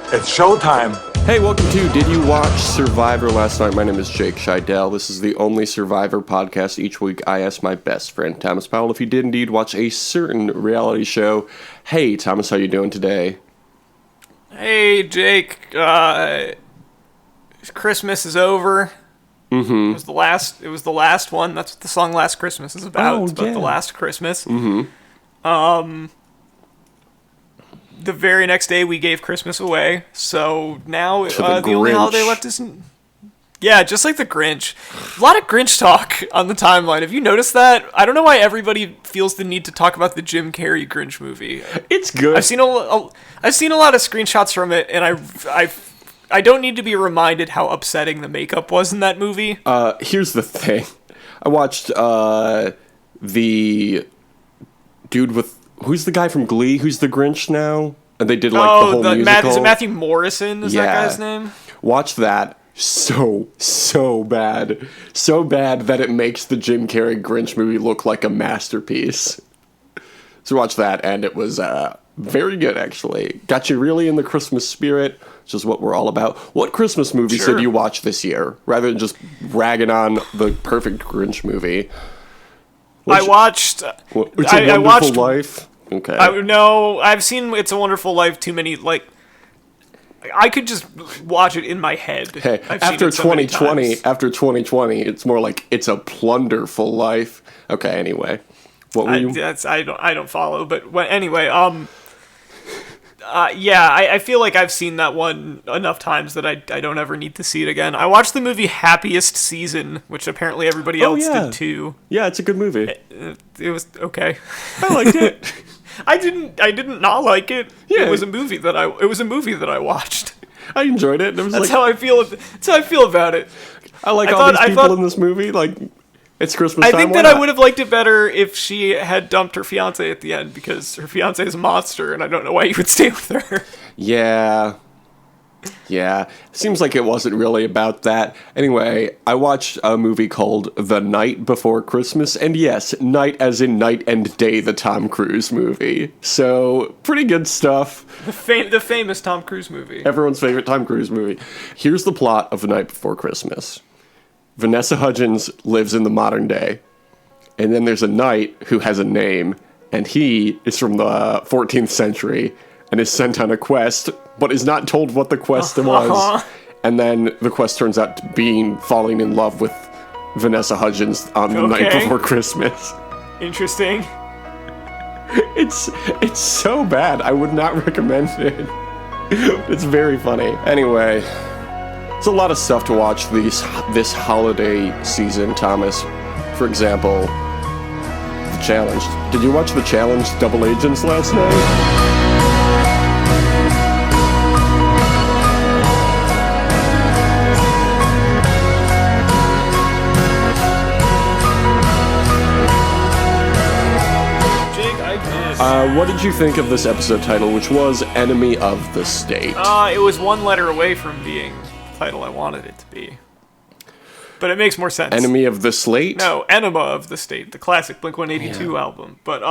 It's showtime. Hey, welcome to Did You Watch Survivor Last Night? My name is Jake Scheidel. This is the only Survivor podcast. Each week I ask my best friend Thomas Powell if he did indeed watch a certain reality show. Hey, Thomas, how you doing today? Hey, Jake. Christmas is over. Mm-hmm. It was the last one. That's what the song "Last Christmas" is about. Oh, it's about yeah. the last Christmas. Mm-hmm. The very next day, we gave Christmas away. So now To the the only Grinch. holiday left is. Yeah, just like the Grinch. A lot of Grinch talk on the timeline. Have you noticed that? I don't know why everybody feels the need to talk about the Jim Carrey Grinch movie. It's good. I've seen a lot of screenshots from it, and I don't need to be reminded how upsetting the makeup was in that movie. Here's the thing. I watched the dude with... Who's the guy from Glee? Who's the Grinch now? And they did the whole musical. Is it Matthew Morrison? Is that guy's name? Watch that. So bad. So bad that it makes the Jim Carrey Grinch movie look like a masterpiece. So watch that, and it was very good, actually. Got you really in the Christmas spirit, which is what we're all about. What Christmas movies did you watch this year, rather than just ragging on the perfect Grinch movie? I watched... It's a Wonderful Life? Okay. I've seen It's a Wonderful Life too many, I could just watch it in my head. Hey, I've after seen it so many times. 2020, it's more like It's a Plunderful Life. Okay, anyway. What were you... I don't follow, but anyway, I feel like I've seen that one enough times that I don't ever need to see it again. I watched the movie Happiest Season, which apparently everybody else did too. Yeah, it's a good movie. It was okay. I liked it. I didn't not like it. Yeah. It was a movie that I watched. I enjoyed it. That's how I feel. That's how I feel about it. I like all these people in this movie. It's Christmas time. I think that I would have liked it better if she had dumped her fiance at the end, because her fiance is a monster, and I don't know why you would stay with her. Yeah. Seems like it wasn't really about that. Anyway, I watched a movie called The Night Before Christmas, and yes, night as in night and day, the Tom Cruise movie. So, pretty good stuff. The famous Tom Cruise movie. Everyone's favorite Tom Cruise movie. Here's the plot of The Night Before Christmas. Vanessa Hudgens lives in the modern day, and then there's a knight who has a name, and he is from the 14th century and is sent on a quest, but is not told what the quest was. And then the quest turns out to be falling in love with Vanessa Hudgens on the night before Christmas. Interesting. It's so bad. I would not recommend it. It's very funny. Anyway, it's a lot of stuff to watch this holiday season, Thomas. For example, The Challenge. Did you watch The Challenge Double Agents last night? What did you think of this episode title, which was Enemy of the State? It was one letter away from being the title I wanted it to be. But it makes more sense. Enemy of the Slate? No, Enema of the State, the classic Blink-182 album. But,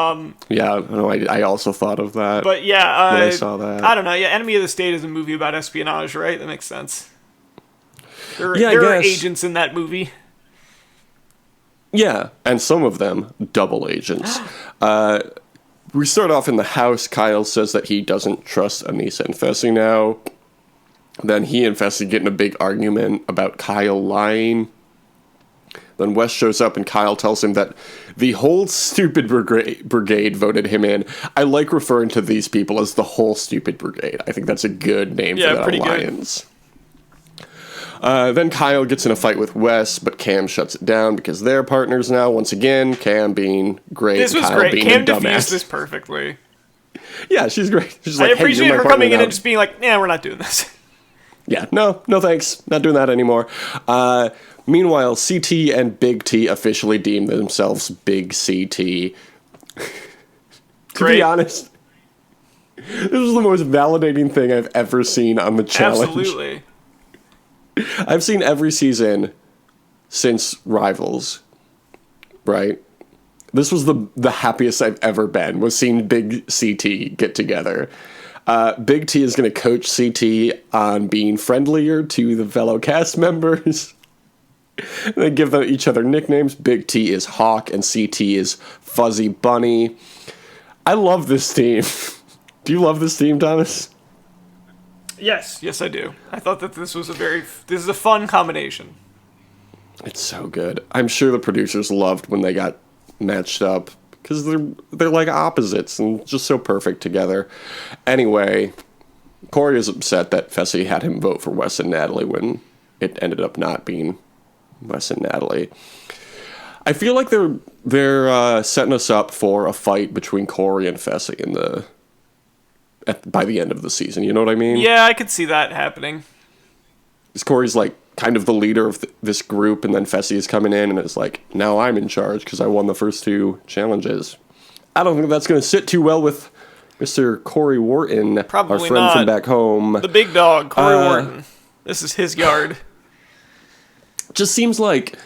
yeah, no, I also thought of that. But, yeah, when I saw that. I don't know. Yeah, Enemy of the State is a movie about espionage, right? That makes sense. There are agents in that movie. Yeah, and some of them double agents. We start off in the house. Kyle says that he doesn't trust Anissa and Fessy now. Then he and Fessy get in a big argument about Kyle lying. Then Wes shows up and Kyle tells him that the whole stupid brigade voted him in. I like referring to these people as the whole stupid brigade. I think that's a good name for that alliance. Then Kyle gets in a fight with Wes, but Cam shuts it down because they're partners now. Once again, Cam being great. This was Kyle great. Being Cam a dumbass. diffused this perfectly. Yeah, she's great. She's I like, appreciate her coming in now. and just being like, "Yeah, we're not doing this." Yeah, no thanks. Not doing that anymore. Meanwhile, CT and Big T officially deem themselves Big CT. To be honest, this was the most validating thing I've ever seen on the challenge. Absolutely. I've seen every season since Rivals, right? This was the happiest I've ever been, was seeing Big CT get together. Big T is going to coach CT on being friendlier to the fellow cast members. They give them each other nicknames. Big T is Hawk and CT is Fuzzy Bunny. I love this team. Do you love this team, Thomas? Yes, I do. I thought that this is a fun combination. It's so good. I'm sure the producers loved when they got matched up because they're like opposites and just so perfect together. Anyway, Corey is upset that Fessy had him vote for Wes and Natalie when it ended up not being Wes and Natalie. I feel like they're setting us up for a fight between Corey and Fessy by the end of the season. You know what I mean? Yeah, I could see that happening. Because Corey's like kind of the leader of this group, and then Fessy is coming in and it's like, now I'm in charge because I won the first 2 challenges. I don't think that's going to sit too well with Mr. Corey Wharton, Probably our friend not. from back home. The big dog, Corey Wharton. This is his yard. Just seems like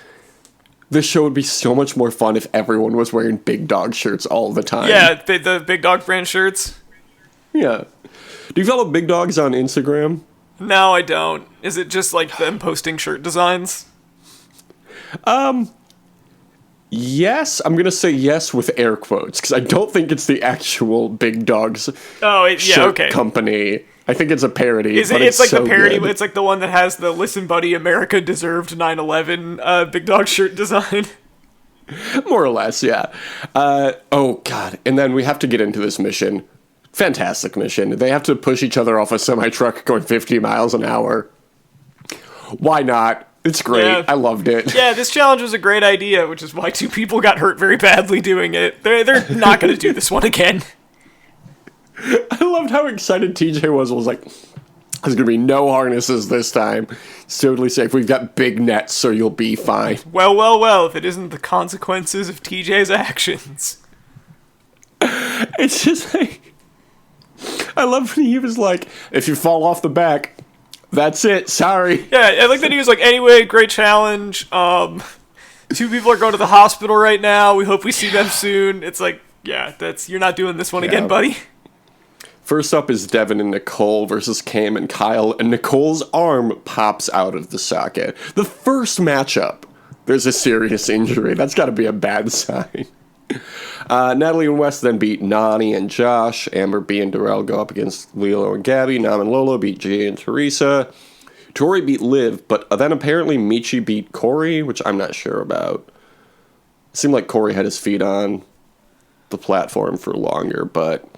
this show would be so much more fun if everyone was wearing Big Dog shirts all the time. Yeah, the big dog brand shirts. Yeah. Do you follow Big Dogs on Instagram? No, I don't. Is it just like them posting shirt designs? Yes. I'm going to say yes with air quotes, because I don't think it's the actual Big Dogs shirt company. I think it's a parody. It's like so the parody. Good. It's like the one that has the "Listen, Buddy, America deserved 9/11" Big Dog shirt design. More or less, yeah. Oh, God. And then we have to get into this mission. Fantastic mission. They have to push each other off a semi-truck going 50 miles an hour. Why not? It's great. Yeah. I loved it. Yeah, this challenge was a great idea, which is why 2 people got hurt very badly doing it. They're not going to do this one again. I loved how excited TJ was like, there's going to be no harnesses this time. It's totally safe. We've got big nets, so you'll be fine. Well, if it isn't the consequences of TJ's actions. It's just like, I love when he was like, if you fall off the back, that's it. Sorry. Yeah, I like that he was like, anyway, great challenge. 2 people are going to the hospital right now. We hope we see them soon. It's like, yeah, you're not doing this one again, buddy. First up is Devin and Nicole versus Cam and Kyle, and Nicole's arm pops out of the socket. The first matchup, there's a serious injury. That's got to be a bad sign. Natalie and Wes then beat Nani and Josh. Amber, B, and Darrell go up against Lilo and Gabby. Nam and Lolo beat Jay and Teresa. Tori beat Liv, but then apparently Michi beat Corey, which I'm not sure about. It seemed like Corey had his feet on the platform for longer, but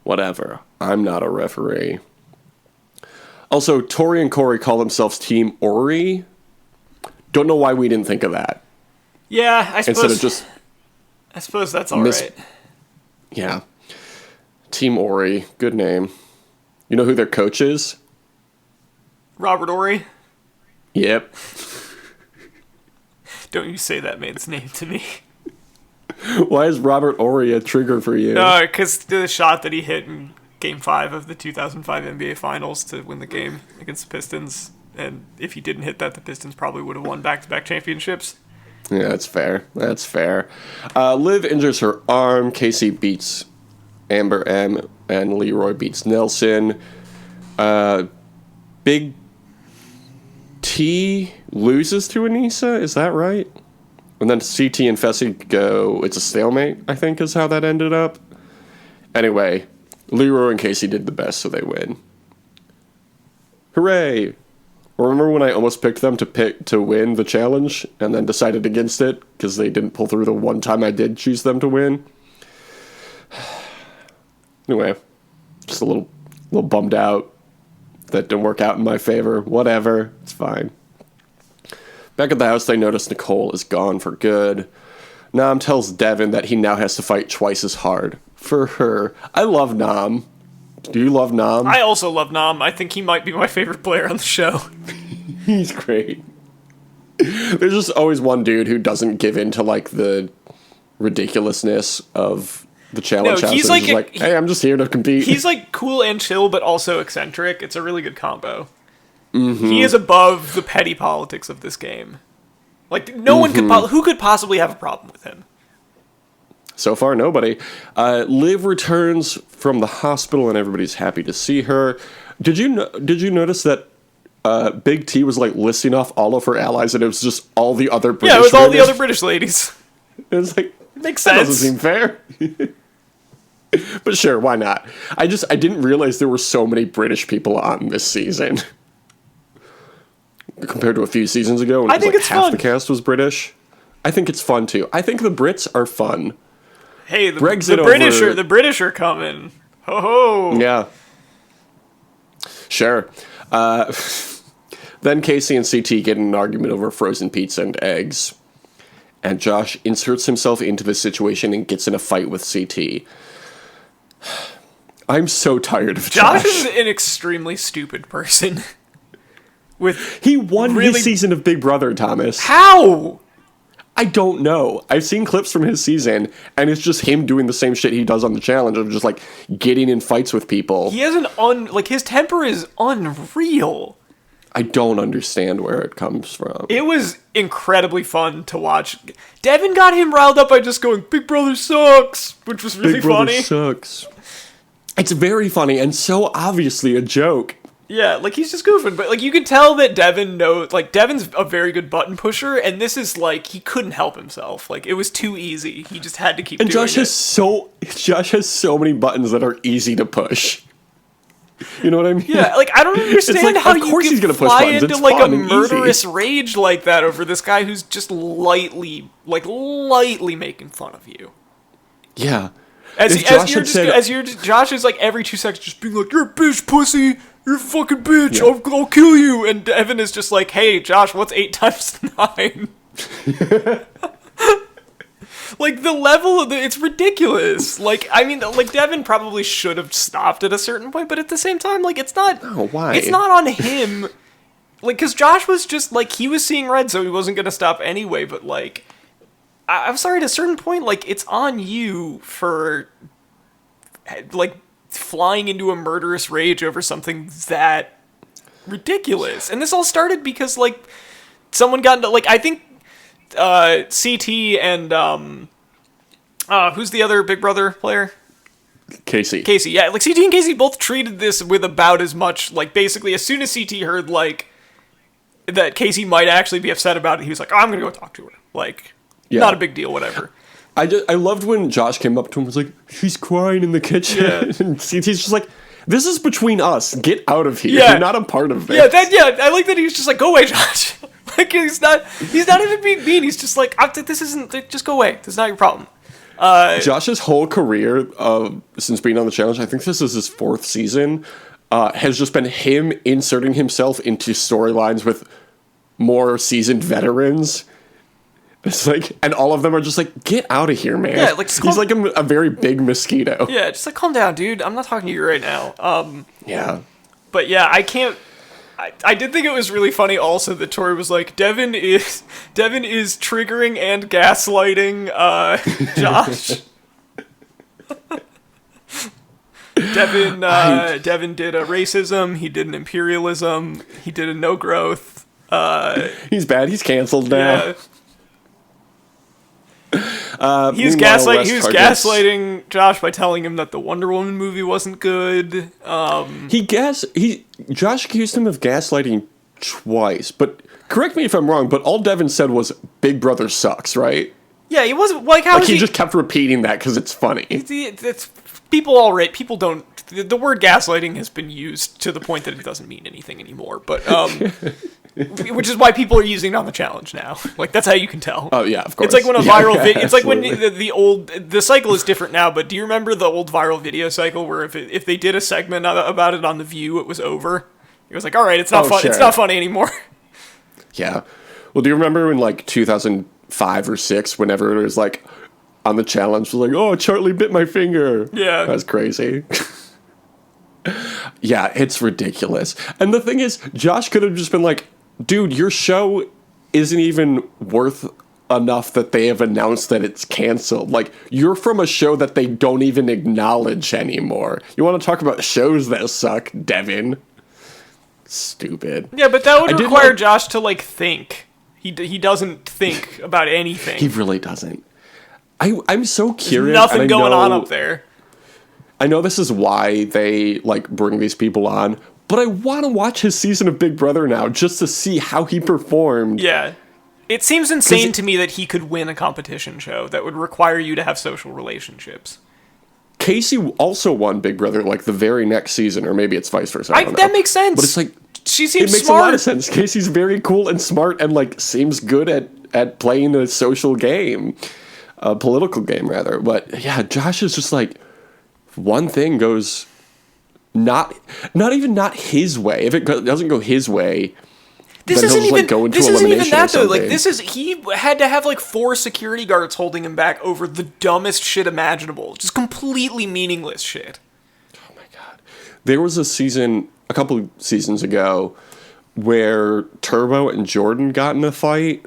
whatever. I'm not a referee. Also, Tori and Corey call themselves Team Ori. Don't know why we didn't think of that. Yeah, I suppose. Instead of just... I suppose that's all right. Yeah. Team Ori. Good name. You know who their coach is? Robert Ory? Yep. Don't you say that man's name to me. Why is Robert Ory a trigger for you? No, because the shot that he hit in Game 5 of the 2005 NBA Finals to win the game against the Pistons, and if he didn't hit that, the Pistons probably would have won back-to-back championships. Yeah, that's fair. That's fair. Liv injures her arm. Casey beats Amber M. And Leroy beats Nelson. Big T loses to Anissa. Is that right? And then CT and Fessy go, it's a stalemate, I think is how that ended up. Anyway, Leroy and Casey did the best, so they win. Hooray! Remember when I almost picked them to win the challenge and then decided against it because they didn't pull through the one time I did choose them to win? Anyway, just a little bummed out that didn't work out in my favor. Whatever, it's fine. Back at the house, they notice Nicole is gone for good. Nam tells Devin that he now has to fight twice as hard for her. I love Nam. Do you love Nam? I also love Nam. I think he might be my favorite player on the show. He's great. There's just always one dude who doesn't give in to, like, the ridiculousness of the challenge house. He's like, hey, I'm just here to compete. He's, like, cool and chill, but also eccentric. It's a really good combo. Mm-hmm. He is above the petty politics of this game. Like, no one could... who could possibly have a problem with him? So far, nobody. Liv returns from the hospital, and everybody's happy to see her. Did you notice that Big T was like listing off all of her allies, and it was just all the other British? Yeah, it was all the other British ladies. It was like, makes that sense. doesn't seem fair. But sure, why not? I didn't realize there were so many British people on this season compared to a few seasons ago when I think like it's half fun. the cast was British. I think it's fun too. I think the Brits are fun. Hey, the Brexit British are coming. Ho ho. Yeah. Sure. Then Casey and CT get in an argument over frozen pizza and eggs. And Josh inserts himself into the situation and gets in a fight with CT. I'm so tired of Josh. Josh is an extremely stupid person. He won his season of Big Brother, Thomas. How? I don't know. I've seen clips from his season, and it's just him doing the same shit he does on the challenge of just, like, getting in fights with people. He has his temper is unreal. I don't understand where it comes from. It was incredibly fun to watch. Devin got him riled up by just going, Big Brother sucks, which was really Big Brother funny. sucks. It's very funny and so obviously a joke. Yeah, like, he's just goofing, but, like, you can tell that Devin knows, like, Devin's a very good button pusher, and this is, like, he couldn't help himself. Like, it was too easy. He just had to keep doing Josh it. Josh has so many buttons that are easy to push. You know what I mean? Yeah, like, I don't understand like, how of course you he's can gonna push fly buttons. into, It's like, a fun and easy. murderous rage like that over this guy who's just lightly making fun of you. Yeah. Josh is like every 2 seconds just being like, you're a bitch, pussy, you're a fucking bitch, yeah. I'll kill you, and Evan is just like, hey, Josh, what's 8 times 9? Like, the level of it's ridiculous. Like, I mean, like, Devin probably should have stopped at a certain point, but at the same time, like, it's not... Oh, why? It's not on him. Like, because Josh was just, like, he was seeing red, so he wasn't going to stop anyway, but, like... I'm sorry, at a certain point, like, it's on you for, like, flying into a murderous rage over something that ridiculous. And this all started because, like, someone got into, like, I think CT and, who's the other Big Brother player? Casey, yeah. Like, CT and Casey both treated this with about as much, like, basically, as soon as CT heard, like, that Casey might actually be upset about it, he was like, oh, I'm gonna go talk to her. Like... Yeah. Not a big deal, whatever. I loved when Josh came up to him and was like, she's crying in the kitchen. Yeah. And CT's just like, this is between us. Get out of here. Yeah. You're not a part of this. Yeah, I like that he was just like, go away, Josh. Like, he's not even being mean. He's just like, this isn't, just go away. This is not your problem. Josh's whole career, since being on the challenge, I think this is his 4th season, has just been him inserting himself into storylines with more seasoned veterans. It's like, and all of them are just like, get out of here, man. Yeah, like, he's like a very big mosquito. Yeah, just like, calm down, dude. I'm not talking to you right now. Yeah. But yeah, I can't. I did think it was really funny also that Tori was like, Devin is triggering and gaslighting Josh. Devin did a racism. He did an imperialism. He did a no growth. He's bad. He's canceled now. Yeah. He was gaslighting Josh by telling him that the Wonder Woman movie wasn't good. Josh accused him of gaslighting twice, but correct me if I'm wrong, but all Devin said was Big Brother sucks, right? Yeah, he wasn't like how he just kept repeating that because it's funny. People don't. The word gaslighting has been used to the point that it doesn't mean anything anymore, but which is why people are using it on the challenge now. Like, that's how you can tell. Oh yeah, of course. It's like when a viral video. It's like when the cycle is different now. But do you remember the old viral video cycle where if they did a segment about it on The View, it was over? It was like, all right, it's not fun. Sure. It's not funny anymore. Yeah. Well, do you remember in like 2005 or 6, whenever it was like on the challenge, was like, oh, Charlie bit my finger. Yeah, that's crazy. Yeah, it's ridiculous. And the thing is, Josh could have just been like, dude, your show isn't even worth enough that they have announced that it's canceled. Like, you're from a show that they don't even acknowledge anymore. You want to talk about shows that suck, Devin? Stupid. Yeah, but that would require Josh to, like, think. He doesn't think about anything. He really doesn't. I'm so curious. Nothing and I going on know- up there. I know this is why they like bring these people on, but I want to watch his season of Big Brother now just to see how he performed. Yeah. It seems insane to me that he could win a competition show that would require you to have social relationships. Casey also won Big Brother like the very next season, or maybe it's vice versa. I don't know. That makes sense. But it's like she seems it makes smart. a lot of sense. Casey's very cool and smart, and like seems good at playing a social game, a political game rather. But yeah, Josh is just like one thing goes not his way. If it doesn't go his way. This then isn't he'll even. just, like, go into This isn't even elimination or that though. Like something. he had to have like 4 security guards holding him back over the dumbest shit imaginable. Just completely meaningless shit. Oh my god! There was a couple of seasons ago, where Turbo and Jordan got in a fight,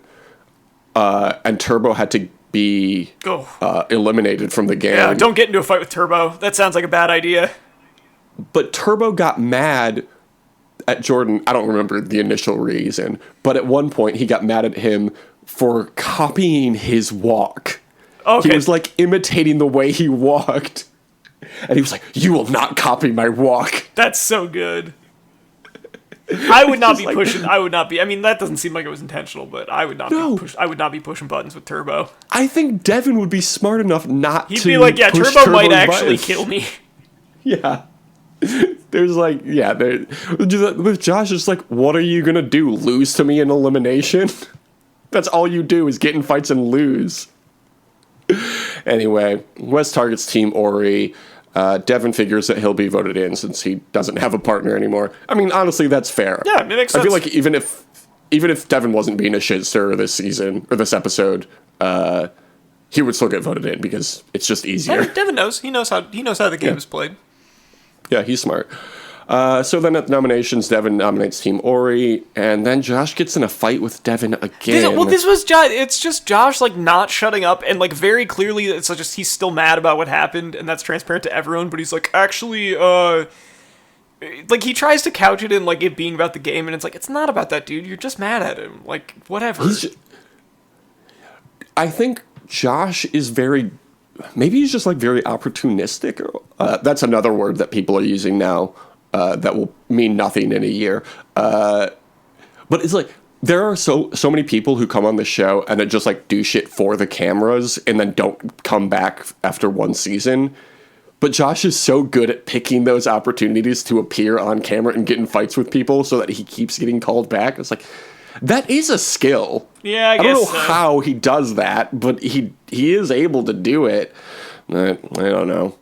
and Turbo had to be eliminated from the game. Yeah, don't get into a fight with Turbo. That sounds like a bad idea. But Turbo got mad at Jordan. I don't remember the initial reason, but at one point he got mad at him for copying his walk. Okay. He was like imitating the way he walked. And he was like, "You will not copy my walk." That's so good. I would not be like- pushing. I would not be. I mean, that doesn't seem like it was intentional, but I would not No. be. I would not be pushing buttons with Turbo. I think Devin would be smart enough not He'd to be like, "Yeah, push Turbo might Turbo's actually buttons." kill me." Yeah. There's like, yeah, with Josh, it's like, what are you going to do? Lose to me in elimination? That's all you do is get in fights and lose. Anyway, Wes targets Team Ori. Devin figures that he'll be voted in since he doesn't have a partner anymore. I mean, honestly, that's fair. Yeah, it makes sense. I feel like even if Devin wasn't being a shit stirrer this season, or this episode, he would still get voted in because it's just easier. Devin knows. He knows how the game is played. Yeah, he's smart. So then at the nominations, Devin nominates Team Ori, and then Josh gets in a fight with Devin again. This was Josh. It's just Josh like not shutting up, and like very clearly, it's just he's still mad about what happened, and that's transparent to everyone. But he's like, actually, like he tries to couch it in like it being about the game, and it's like it's not about that, dude. You're just mad at him. Like whatever. I think Josh is maybe he's just like very opportunistic. That's another word that people are using now that will mean nothing in a year. But it's like there are so many people who come on the show and then just like do shit for the cameras and then don't come back after one season. But Josh is so good at picking those opportunities to appear on camera and get in fights with people so that he keeps getting called back. It's like, that is a skill. Yeah, I don't know guess so. how he does that, but he is able to do it. I don't know.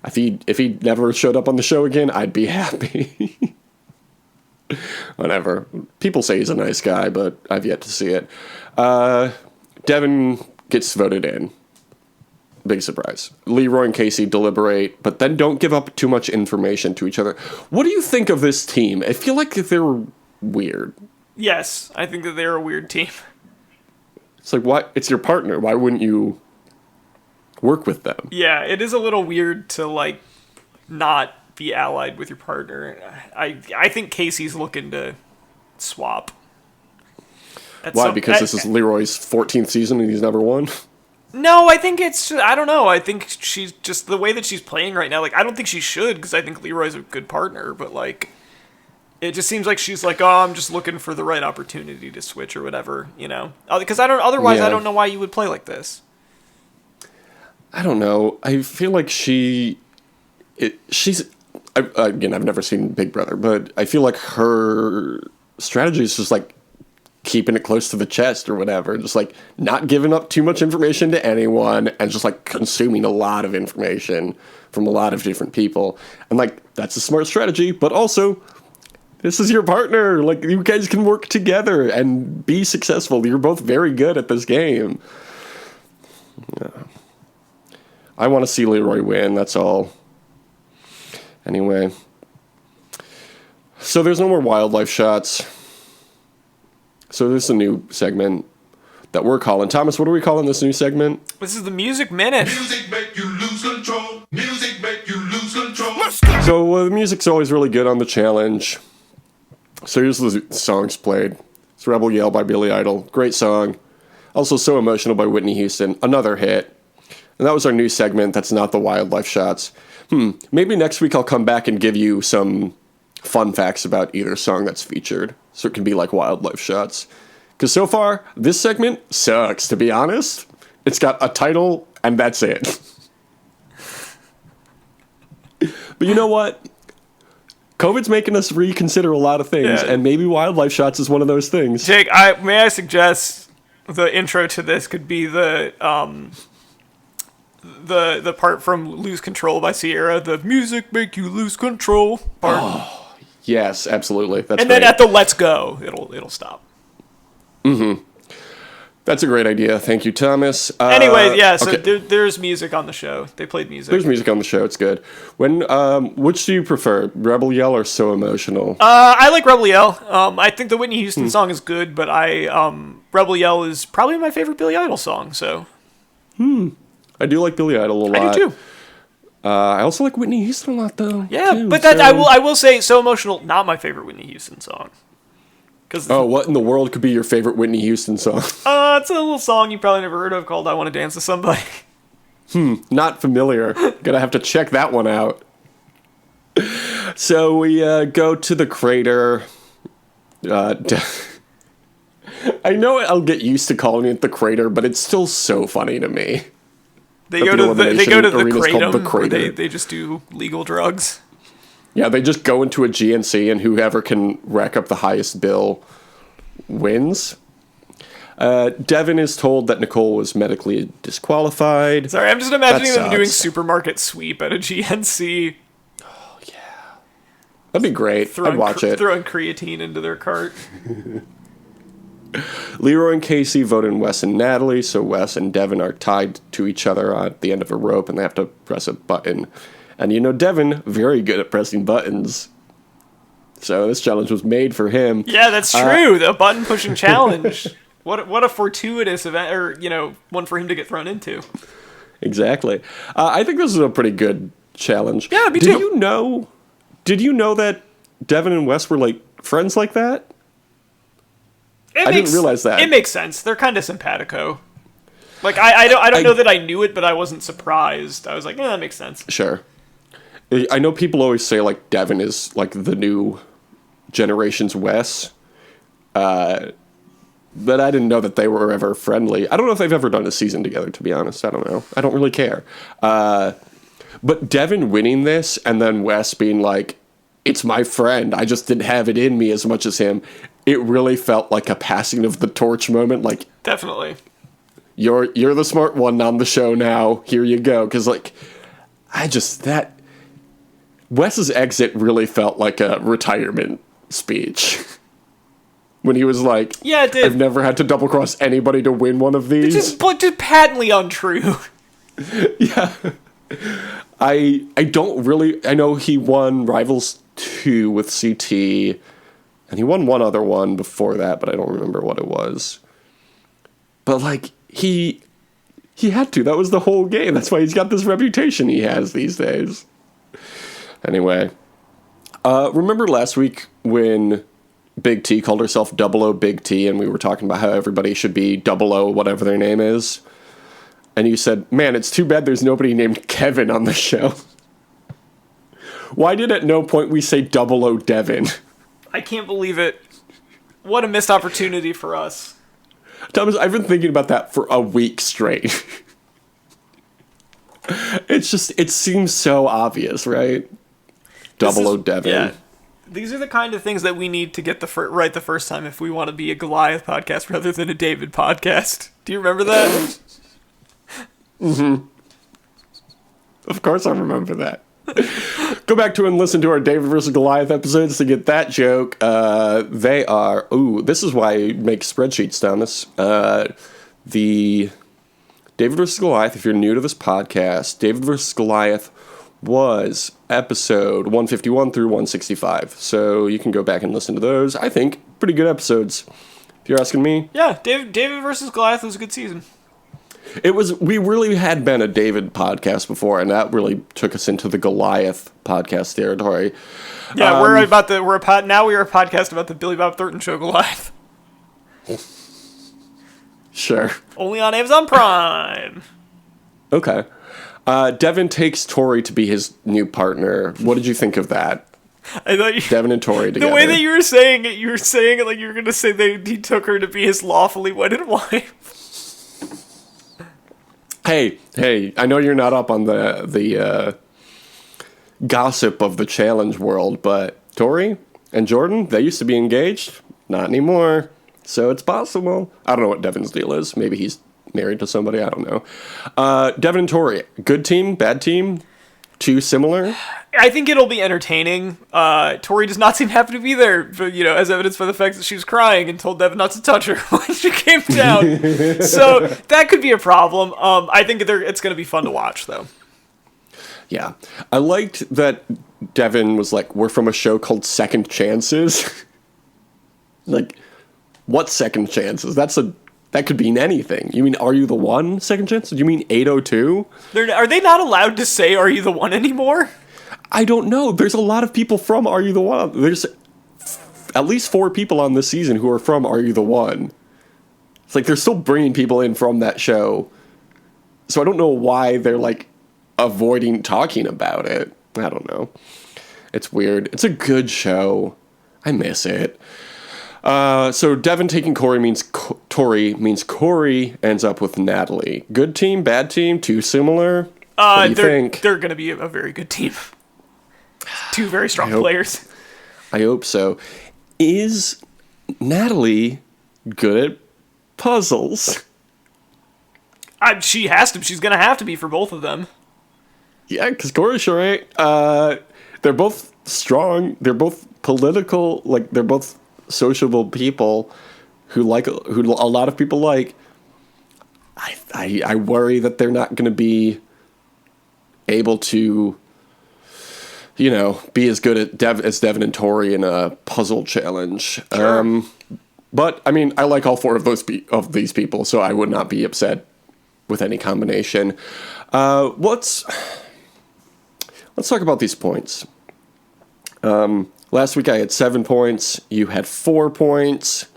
If he never showed up on the show again, I'd be happy. Whatever. People say he's a nice guy, but I've yet to see it. Devin gets voted in. Big surprise. Leroy and Casey deliberate, but then don't give up too much information to each other. What do you think of this team? I feel like they're weird. Yes, I think that they're a weird team. It's like, why? It's your partner. Why wouldn't you work with them? Yeah, it is a little weird to like not be allied with your partner. I think Casey's looking to swap. Why? Because this is Leroy's 14th season and he's never won? No, I think it's, I don't know. I think she's just, the way that she's playing right now, like, I don't think she should, because I think Leroy's a good partner, but, like, it just seems like she's like, oh, I'm just looking for the right opportunity to switch or whatever, you know? Because otherwise I don't know why you would play like this. I don't know. I feel like again, I've never seen Big Brother, but I feel like her strategy is just, like, keeping it close to the chest or whatever, just like not giving up too much information to anyone and just like consuming a lot of information from a lot of different people. And like, that's a smart strategy, but also this is your partner. Like, you guys can work together and be successful. You're both very good at this game. Yeah. I want to see Leroy win. That's all. Anyway. So there's no more wildlife shots. So this is a new segment that we're calling. Thomas, what are we calling this new segment? This is the Music Minute. Music make you lose control. Music make you lose control. So the music's always really good on the challenge. So here's the songs played. It's Rebel Yell by Billy Idol. Great song. Also So Emotional by Whitney Houston. Another hit. And that was our new segment. That's not the wildlife shots. Maybe next week I'll come back and give you some fun facts about either song that's featured. So it can be like wildlife shots. Because so far, this segment sucks, to be honest. It's got a title, and that's it. But you know what? COVID's making us reconsider a lot of things, and maybe wildlife shots is one of those things. Jake, may I suggest the intro to this could be the part from Lose Control by Sierra, the music make you lose control part. Oh, yes, absolutely. That's and great. then at the let's go, it'll stop. Mm-hmm. That's a great idea. Thank you, Thomas. Anyway, yeah, so okay. there's music on the show. They played music. There's music on the show. It's good. Which do you prefer, Rebel Yell or So Emotional? I like Rebel Yell. I think the Whitney Houston song is good, but Rebel Yell is probably my favorite Billy Idol song, so. I do like Billy Idol a lot. I do too. I also like Whitney Houston a lot, though. Yeah, too, but I will say So Emotional, not my favorite Whitney Houston song. What in the world could be your favorite Whitney Houston song? It's a little song you probably never heard of called I Want to Dance with Somebody. Not familiar. Gonna have to check that one out. So we go to the crater. I know I'll get used to calling it the crater, but it's still so funny to me. They go to the Kratom, where they just do legal drugs. Yeah, they just go into a GNC, and whoever can rack up the highest bill wins. Devin is told that Nicole was medically disqualified. Sorry, I'm just imagining them doing supermarket sweep at a GNC. Oh, yeah. That'd be great. I'd watch it. Throwing creatine into their cart. Leroy and Casey vote in Wes and Natalie, so Wes and Devin are tied to each other at the end of a rope, and they have to press a button. And you know, Devin, very good at pressing buttons. So this challenge was made for him. Yeah, that's true. The button pushing challenge. What a fortuitous event, or one for him to get thrown into. Exactly. I think this is a pretty good challenge. Yeah, me too. Did you know that Devin and Wes were like friends like that? I didn't realize that. It makes sense. They're kind of simpatico. Like I don't know that I knew it, but I wasn't surprised. I was like, that makes sense. Sure. I know people always say, like, Devin is, like, the new generation's Wes. But I didn't know that they were ever friendly. I don't know if they've ever done a season together, to be honest. I don't know. I don't really care. But Devin winning this, and then Wes being like, it's my friend. I just didn't have it in me as much as him. It really felt like a passing of the torch moment. Like, definitely. You're the smart one on the show now. Here you go. Because, like, Wes's exit really felt like a retirement speech. When he was like, yeah, it did. I've never had to double-cross anybody to win one of these. Just patently untrue. Yeah. I don't really... I know he won Rivals 2 with CT, and he won one other one before that, but I don't remember what it was. But, like, he had to. That was the whole game. That's why he's got this reputation he has these days. Anyway, remember last week when Big T called herself 00 Big T, and we were talking about how everybody should be 00 whatever their name is? And you said, man, it's too bad there's nobody named Kevin on the show. Why did at no point we say 00 Devin? I can't believe it. What a missed opportunity for us. Thomas, I've been thinking about that for a week straight. It seems so obvious, right? 00 Devin. Yeah. These are the kind of things that we need to get right the first time if we want to be a Goliath podcast rather than a David podcast. Do you remember that? Mm-hmm. Of course I remember that. Go back to and listen to our David vs. Goliath episodes to get that joke. They are... Ooh, this is why I make spreadsheets, Thomas. The David vs. Goliath, if you're new to this podcast, David vs. Goliath was episode 151 through 165. So you can go back and listen to those. I think pretty good episodes, if you're asking me. Yeah, David vs. Goliath was a good season. It was. We really had been a David podcast before, and that really took us into the Goliath podcast territory. Yeah, now we are a podcast about the Billy Bob Thornton show Goliath. Sure. Only on Amazon Prime. Okay. Devin takes Tori to be his new partner. What did you think of that? I thought Devin and Tori together. the way that you were saying it like you were gonna say that he took her to be his lawfully wedded wife. Hey, I know you're not up on the gossip of the challenge world, but Tori and Jordan, they used to be engaged. Not anymore. So it's possible. I don't know what Devin's deal is. Maybe he's married to somebody. I don't know. Devin and Tori, good team, bad team? Too similar? I think it'll be entertaining. Tori does not seem happy to be there, but, as evidence by the fact that she was crying and told Devin not to touch her when she came down. So that could be a problem. I think it's going to be fun to watch, though. Yeah. I liked that Devin was like, we're from a show called Second Chances. Like, what second chances? That could mean anything. You mean Are You the One second chance? Do you mean 802? Are they not allowed to say Are You the One anymore? I don't know. There's a lot of people from Are You the One. There's at least 4 people on this season who are from Are You the One. It's like they're still bringing people in from that show. So I don't know why they're like avoiding talking about it. I don't know. It's weird. It's a good show. I miss it. So Devin taking Tori means Corey ends up with Natalie. Good team, bad team, too similar? What do you think? They're going to be a very good team. 2 very strong players. I hope so. Is Natalie good at puzzles? She has to. She's going to have to be for both of them. Yeah, because Corey sure ain't. They're both strong. They're both political. Like, they're both sociable people who a lot of people like. I worry that they're not going to be able to, be as good at as Devin and Tori in a puzzle challenge. Sure. But I mean, I like all 4 of these people, so I would not be upset with any combination. Let's talk about these points. Last week I had 7 points. You had 4 points.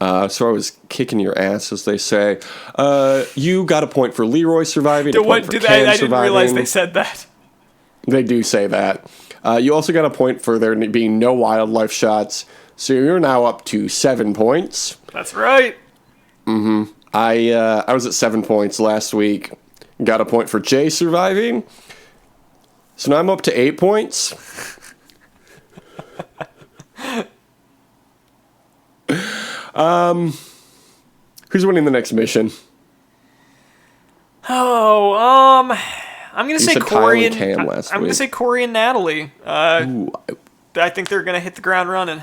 So I was kicking your ass, as they say. You got a point for Leroy surviving. I didn't realize they said that. They do say that. You also got a point for there being no wildlife shots. So you're now up to 7 points. That's right. Mm-hmm. I was at 7 points last week. Got a point for Jay surviving. So now I'm up to 8 points. Who's winning the next mission? I'm gonna say Corey and Cam last I'm gonna week. say Corey and Natalie. Ooh, I think they're gonna hit the ground running.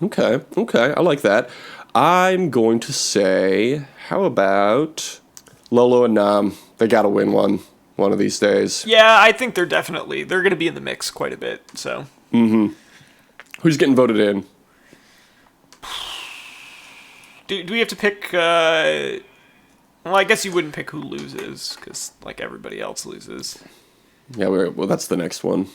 Okay, I like that. I'm going to say, how about Lolo and Nam? They gotta win one of these days. Yeah, I think they're gonna be in the mix quite a bit. So. Mm-hmm. Who's getting voted in? Do we have to pick? Well, I guess you wouldn't pick who loses because like everybody else loses. Yeah, well, that's the next one.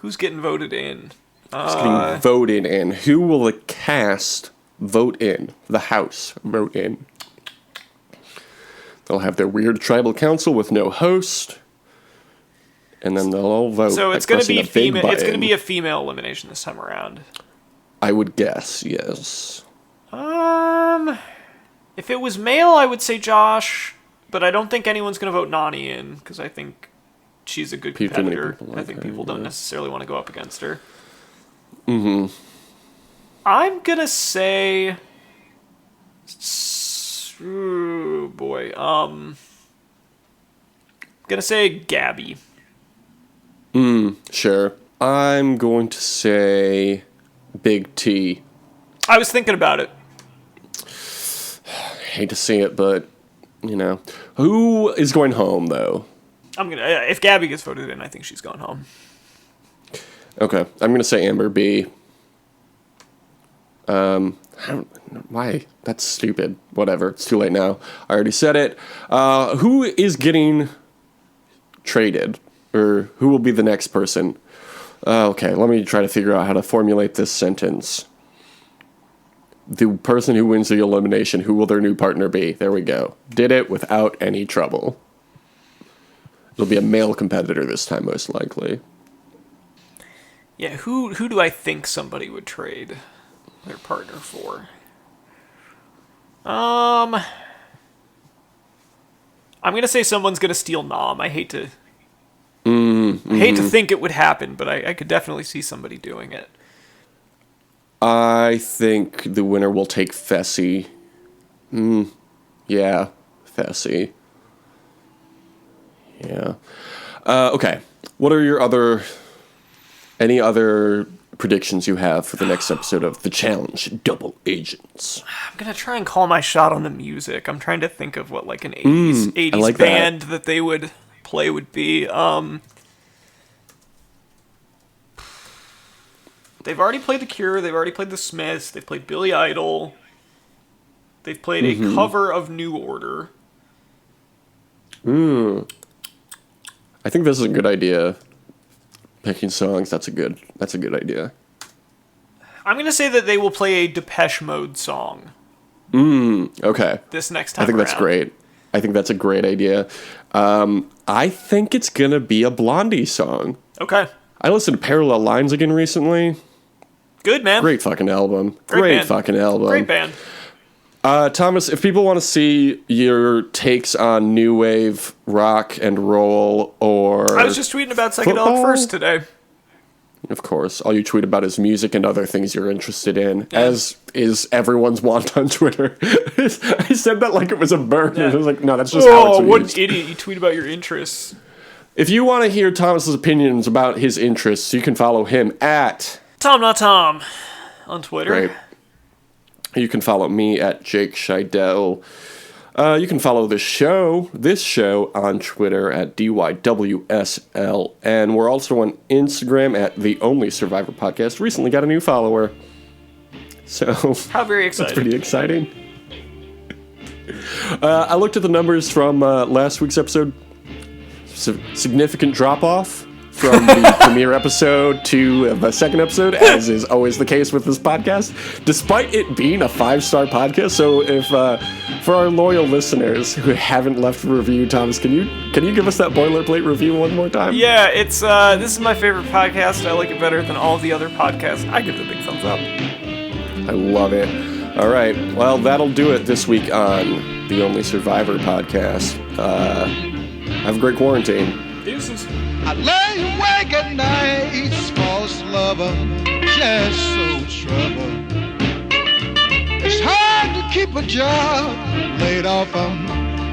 Who's getting voted in? Who's getting voted in? Who will the cast vote in? The House vote in. They'll have their weird tribal council with no host, and then they'll all vote. So it's going to be female. It's going to be a female elimination this time around. I would guess, yes. If it was male, I would say Josh, but I don't think anyone's going to vote Nani in because I think she's a good competitor. I think people don't necessarily want to go up against her. Mm-hmm. I'm gonna say, oh boy, gonna say Gabby. Sure. I'm going to say Big T. I was thinking about it. Hate to see it, but who is going home though? If Gabby gets voted in, I think she's going home. Okay, I'm gonna say Amber B. Why? That's stupid. Whatever. It's too late now. I already said it. Who is getting traded, or who will be the next person? Okay, let me try to figure out how to formulate this sentence. the person who wins the elimination, who will their new partner be? There we go. Did it without any trouble. It'll be a male competitor this time, most likely. Yeah, who do I think somebody would trade their partner for? I'm gonna say someone's gonna steal Nom. I hate to think it would happen, but I could definitely see somebody doing it. I think the winner will take Fessy. Yeah, Fessy. Yeah. Okay. What are your any other predictions you have for the next episode of The Challenge Double Agents? I'm gonna try and call my shot on the music. I'm trying to think of what like an 80s like band that they would play would be. They've already played The Cure, they've already played The Smiths, they've played Billy Idol, they've played a cover of New Order. I think this is a good idea. Picking songs, that's a good idea. I'm gonna say that they will play a Depeche Mode song. Okay. This next time I think that's great. I think that's a great idea. I think it's gonna be a Blondie song. Okay. I listened to Parallel Lines again recently. Good, man. Great fucking album. Great band. Fucking album. Great band. Thomas, if people want to see your takes on new wave rock and roll or I was just tweeting about Psychedelic football? First today. Of course, all you tweet about is music and other things you're interested in, as is everyone's want on Twitter. I said that like it was a burn. Yeah. I was like, no, that's just how it's what an used. idiot. You tweet about your interests. If you want to hear Thomas's opinions about his interests, you can follow him at Tom Not Tom on Twitter. Great. You can follow me at Jake Scheidel. You can follow this show on Twitter at DYWSLN. We're also on Instagram at The Only Survivor Podcast. Recently got a new follower. So How very exciting. That's pretty exciting. I looked at the numbers from last week's episode. Significant drop-off from the premiere episode to the second episode, as is always the case with this podcast, despite it being a 5-star podcast. So if for our loyal listeners who haven't left a review, Thomas, can you give us that boilerplate review one more time? Yeah, it's this is my favorite podcast. I like it better than all the other podcasts. I give it a big thumbs up. I love it. All right, well, that'll do it this week on The Only Survivor Podcast. Have a great quarantine. Deuces. I lay awake at night, false lover, just so troubled. It's hard to keep a job, laid off, I'm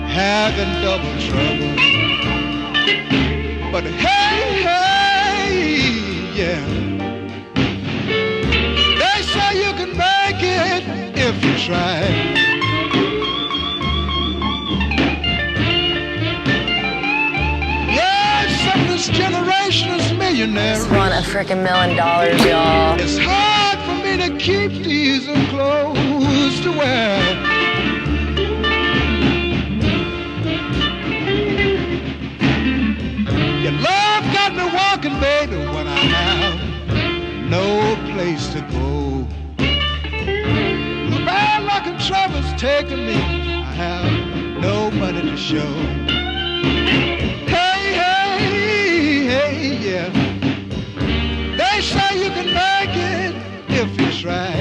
having double trouble. But hey, yeah, they say you can make it if you try. This generation is millionaire. Just want a frickin' $1 million, y'all. It's hard for me to keep decent clothes to wear. Your love got me walking, baby, when I have no place to go. The bad luck and trouble's taking me. I have no money to show. Hey, yeah. They say you can make it if you try.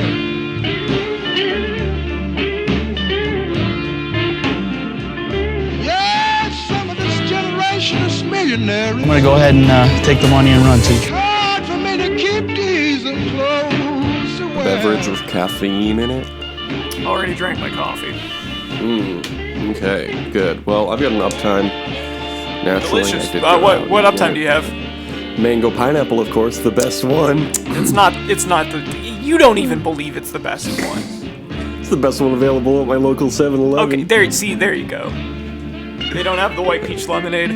Yeah, some of this generation is millionaire. I'm gonna go ahead and take the money and run to. It's hard for me to keep decent clothes to wear. Beverage with caffeine in it. Already drank my coffee. Okay, good. Well, I've got an uptime. Naturally, Delicious. I did go out What and uptime get do you have? Mango pineapple, of course, the best one. It's not the. You don't even believe it's the best one. It's the best one available at my local 7-Eleven. Okay, there you go. They don't have the white peach lemonade.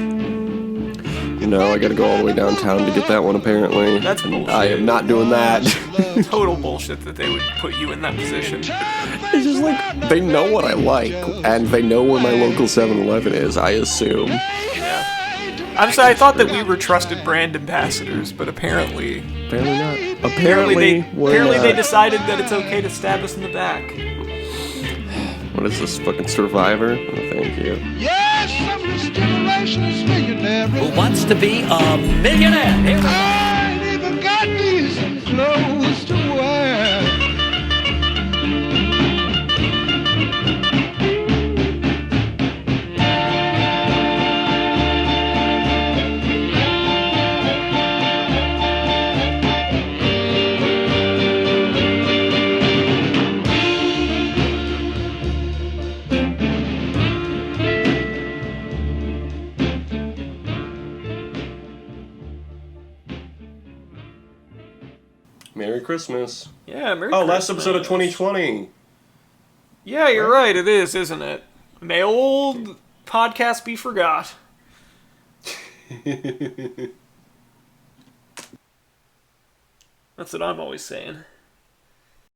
No, I gotta go all the way downtown to get that one, apparently. That's bullshit. I am not doing that. Total bullshit that they would put you in that position. It's just like, they know what I like, and they know where my local 7-Eleven is, I assume. Yeah. I'm sorry, I thought that we were trusted brand ambassadors, but apparently Apparently not. Apparently they decided that it's okay to stab us in the back. What is this, fucking Survivor? Oh, thank you. Yes, I'm Mr. Relations millionaire. Who wants to be a millionaire? Here we go. I ain't even got decent clothes to wear. Merry Christmas. Yeah, Merry Oh, Christmas. last episode of 2020. Yeah, you're right, it is, isn't it? May old podcast be forgot. That's what I'm always saying.